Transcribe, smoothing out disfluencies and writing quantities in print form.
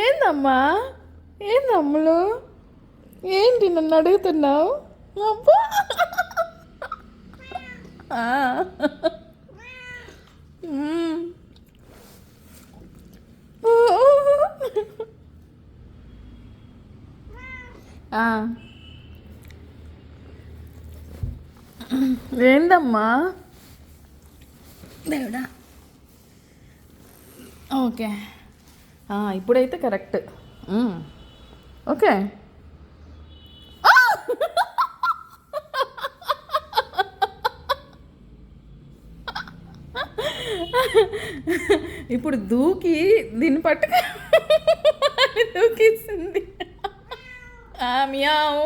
ఏందమ్మా, ఏందమ్ములు, ఏంటి నన్ను అడుగుతున్నావు? అబ్బా ఏందమ్మా దేవుడా. ఓకే, ఇప్పుడైతే కరెక్ట్. ఓకే, ఇప్పుడు దూకి దీన్ని పట్టుకు దూకిస్తుంది. మియావ్.